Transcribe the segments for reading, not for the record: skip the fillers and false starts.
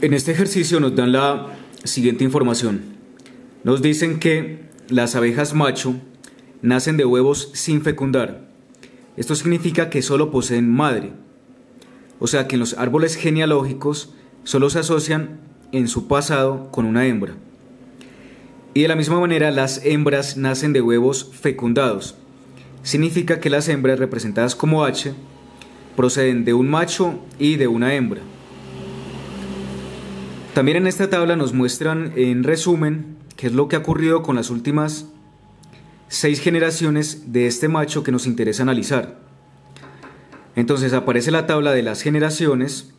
En este ejercicio nos dan la siguiente información. Nos dicen que las abejas macho nacen de huevos sin fecundar. Esto significa que solo poseen madre. O sea que en los árboles genealógicos solo se asocian en su pasado con una hembra. Y de la misma manera las hembras nacen de huevos fecundados. Significa que las hembras representadas como H proceden de un macho y de una hembra. También en esta tabla nos muestran en resumen qué es lo que ha ocurrido con las últimas 6 generaciones de este macho que nos interesa analizar. Entonces aparece la tabla de las generaciones,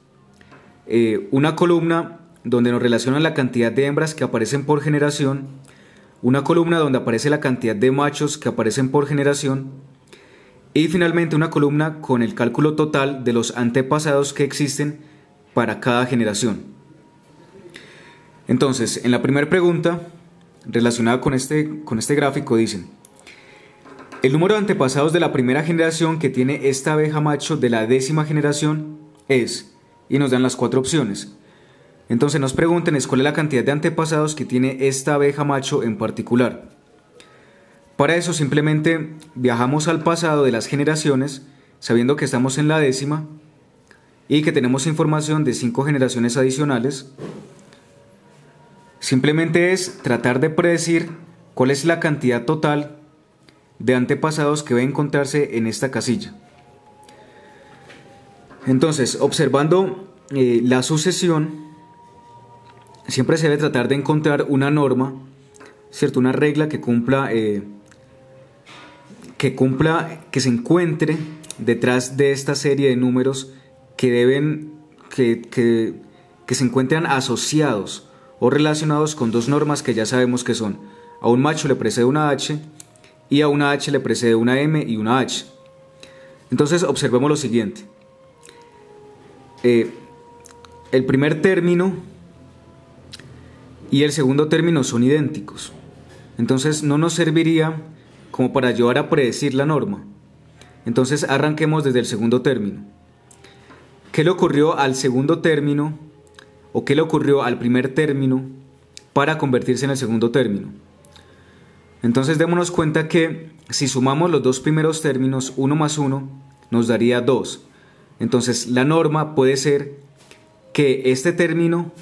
una columna donde nos relacionan la cantidad de hembras que aparecen por generación, una columna donde aparece la cantidad de machos que aparecen por generación y finalmente una columna con el cálculo total de los antepasados que existen para cada generación. Entonces, en la primera pregunta relacionada con este gráfico dicen: el número de antepasados de la primera generación que tiene esta abeja macho de la 10ª generación es, y nos dan las 4 opciones. Entonces nos preguntan cuál es la cantidad de antepasados que tiene esta abeja macho en particular. Para eso simplemente viajamos al pasado de las generaciones, sabiendo que estamos en la 10ª y que tenemos información de 5 generaciones adicionales. Simplemente es tratar de predecir cuál es la cantidad total de antepasados que va a encontrarse en esta casilla. Entonces, observando la sucesión, siempre se debe tratar de encontrar una norma, ¿cierto? Una regla que se encuentre detrás de esta serie de números que se encuentran asociados o relacionados con 2 normas que ya sabemos que son: a un macho le precede una H y a una H le precede una M y una H. Entonces observemos lo siguiente. El primer término y el segundo término son idénticos. Entonces no nos serviría como para ayudar a predecir la norma. Entonces arranquemos desde el segundo término. ¿Qué le ocurrió al segundo término o qué le ocurrió al primer término para convertirse en el segundo término? Entonces démonos cuenta que si sumamos los 2 primeros términos, 1 más 1 nos daría 2. Entonces la norma puede ser que este término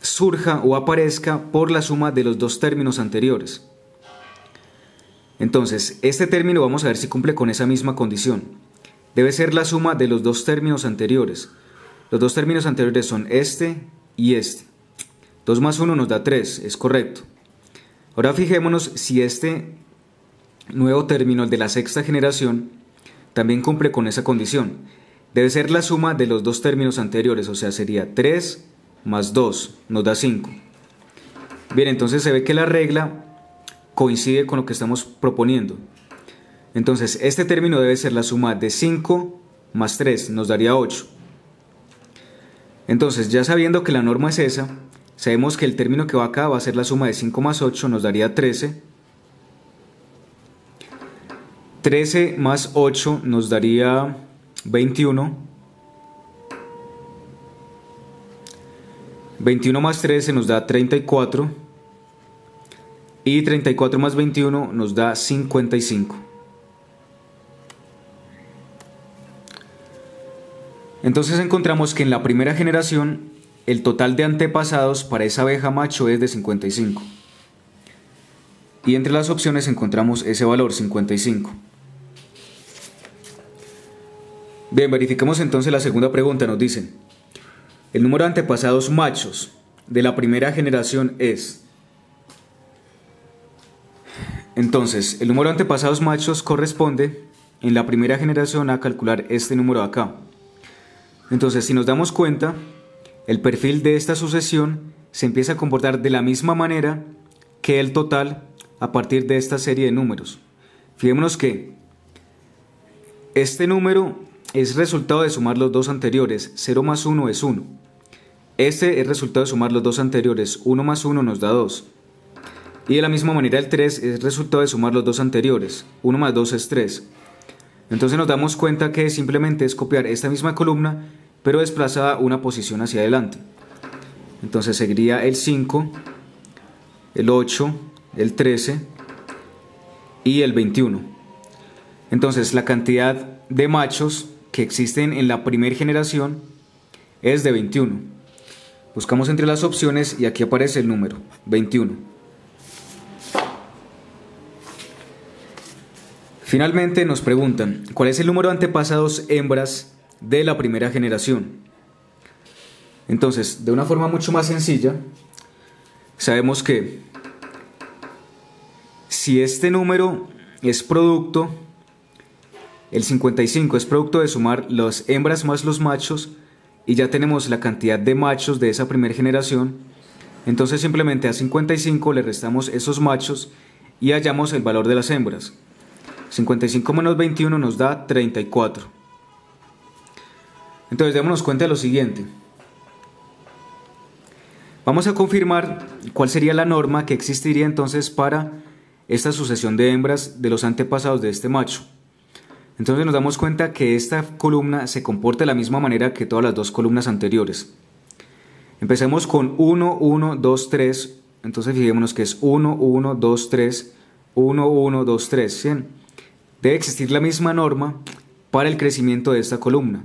surja o aparezca por la suma de los 2 términos anteriores. Entonces este término vamos a ver si cumple con esa misma condición. Debe ser la suma de los 2 términos anteriores. Los 2 términos anteriores son este y este. 2 más 1 nos da 3, es correcto. Ahora fijémonos si este nuevo término, el de la 6ª generación, también cumple con esa condición. Debe ser la suma de los 2 términos anteriores, o sea, sería 3 más 2, nos da 5. Bien, entonces se ve que la regla coincide con lo que estamos proponiendo. Entonces, este término debe ser la suma de 5 más 3, nos daría 8. Entonces, ya sabiendo que la norma es esa, sabemos que el término que va acá va a ser la suma de 5 más 8, nos daría 13. 13 más 8 nos daría 21. 21 más 13 nos da 34. Y 34 más 21 nos da 55. Entonces encontramos que en la primera generación el total de antepasados para esa abeja macho es de 55. Y entre las opciones encontramos ese valor, 55. Bien, verifiquemos entonces la segunda pregunta. Nos dicen: el número de antepasados machos de la primera generación es... Entonces, el número de antepasados machos corresponde en la primera generación a calcular este número de acá. Entonces, si nos damos cuenta, el perfil de esta sucesión se empieza a comportar de la misma manera que el total a partir de esta serie de números. Fijémonos que este número es resultado de sumar los 2 anteriores, 0 más 1 es 1. Este es resultado de sumar los 2 anteriores, 1 más 1 nos da 2. Y de la misma manera el 3 es resultado de sumar los 2 anteriores, 1 más 2 es 3. Entonces nos damos cuenta que simplemente es copiar esta misma columna pero desplazada una posición hacia adelante. Entonces seguiría el 5, el 8, el 13 y el 21. Entonces la cantidad de machos que existen en la primera generación es de 21. Buscamos entre las opciones y aquí aparece el número 21. Finalmente nos preguntan, ¿cuál es el número de antepasados hembras de la primera generación? Entonces, de una forma mucho más sencilla, sabemos que si este número es producto, el 55 es producto de sumar las hembras más los machos, y ya tenemos la cantidad de machos de esa primera generación, entonces simplemente a 55 le restamos esos machos y hallamos el valor de las hembras. 55 menos 21 nos da 34. Entonces démonos cuenta de lo siguiente. Vamos a confirmar cuál sería la norma que existiría entonces para esta sucesión de hembras de los antepasados de este macho. Entonces nos damos cuenta que esta columna se comporta de la misma manera que todas las dos columnas anteriores. Empecemos con 1, 1, 2, 3. Entonces fijémonos que es 1, 1, 2, 3, 1, 1, 2, 3. ¿Sí? Debe existir la misma norma para el crecimiento de esta columna.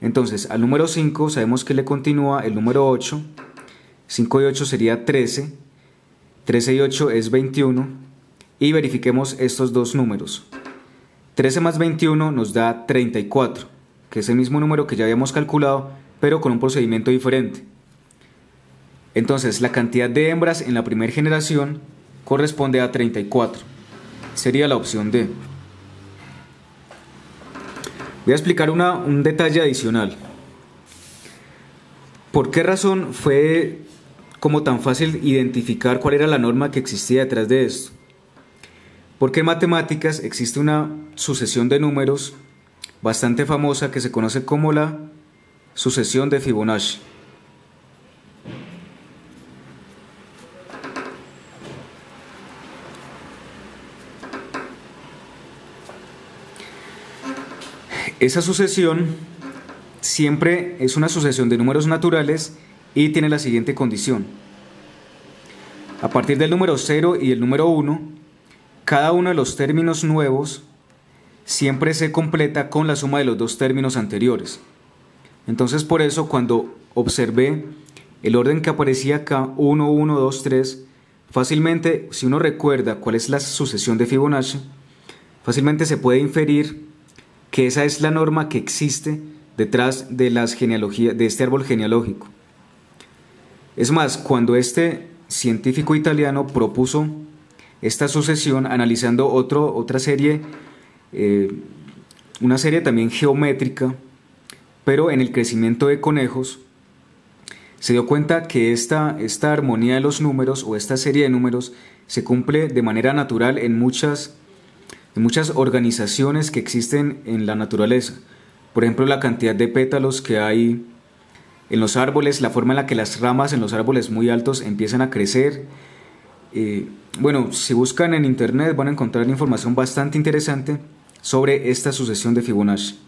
Entonces al número 5 sabemos que le continúa el número 8. 5 y 8 sería 13. 13 y 8 es 21. Y verifiquemos estos dos números. 13 más 21 nos da 34, que es el mismo número que ya habíamos calculado, pero con un procedimiento diferente. Entonces, la cantidad de hembras en la primera generación corresponde a 34. Sería la opción D. Voy a explicar un detalle adicional. ¿Por qué razón fue como tan fácil identificar cuál era la norma que existía detrás de esto? Porque en matemáticas existe una sucesión de números bastante famosa que se conoce como la sucesión de Fibonacci. Esa sucesión siempre es una sucesión de números naturales y tiene la siguiente condición. A partir del número 0 y el número 1, cada uno de los términos nuevos siempre se completa con la suma de los dos términos anteriores. Entonces por eso cuando observé el orden que aparecía acá, 1, 1, 2, 3, fácilmente, si uno recuerda cuál es la sucesión de Fibonacci, fácilmente se puede inferir que esa es la norma que existe detrás de de este árbol genealógico. Es más, cuando este científico italiano propuso esta sucesión analizando otra serie, una serie también geométrica, pero en el crecimiento de conejos, se dio cuenta que esta armonía de los números o esta serie de números se cumple de manera natural en muchas organizaciones que existen en la naturaleza. Por ejemplo, la cantidad de pétalos que hay en los árboles, la forma en la que las ramas en los árboles muy altos empiezan a crecer. Bueno, si buscan en internet van a encontrar información bastante interesante sobre esta sucesión de Fibonacci.